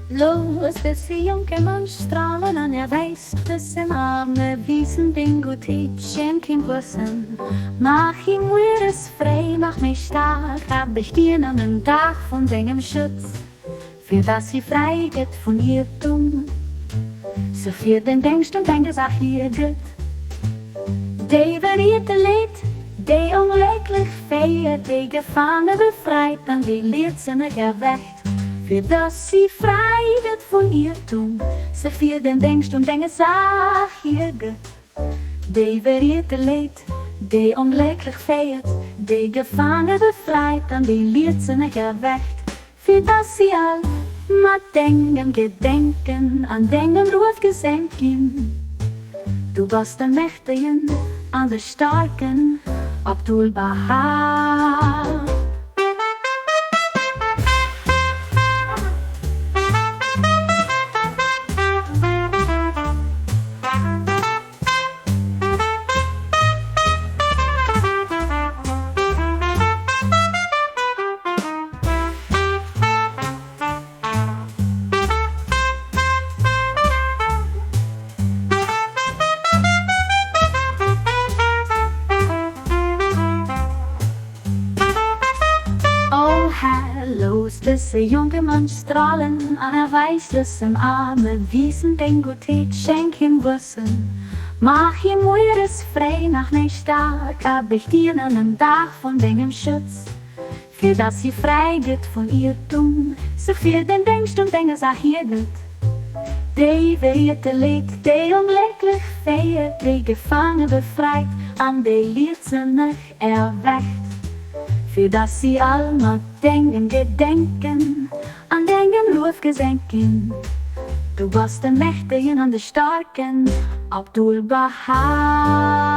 Los Beziehungen und strahlen an, weiß, dass im Arme wiesen Bingo Schenken wissen. Mach ihm es frei, mach mich stark, hab ich dir an den Dach von deinem Schutz, für das sie frei geht von ihr dumm. So viel den denkst und denkst, ach hier geht. Die verierte Lied, die unleuglich feiert, die Gefangene befreit, dann die Leerzimmer erweckt. Für das sie frei wird von ihr Irrtum, so viel den denkst und denkst, ach hier geht. Die verierte Lied, die unleuglich feiert, die Gefangene befreit, dann die Leerzimmer erweckt. Für das sie all mal denken, gedenken, an deinem Ruf gesenken. Du warst der Mächtigen, an der Starken, Abdul Baha. Los, diese junge Mann strahlen an, weiß, dass im Arme wiesen den Gutät schenken wissen. Mach ihm es frei, nach nicht stark, hab ich dir an dem Dach von deinem Schutz, für das sie frei geht von ihr Irrtum, so viel den denkst und denkst, ach hier geht. Die verierte Lied, die unleuglich feiert, die Gefangene befreit, an die Leerzimmer erweckt. Für das sie allmal denken, gedenken, an deinem Ruf gesenken. Du warst der Mächtigen und der Starken, Abdul Baha.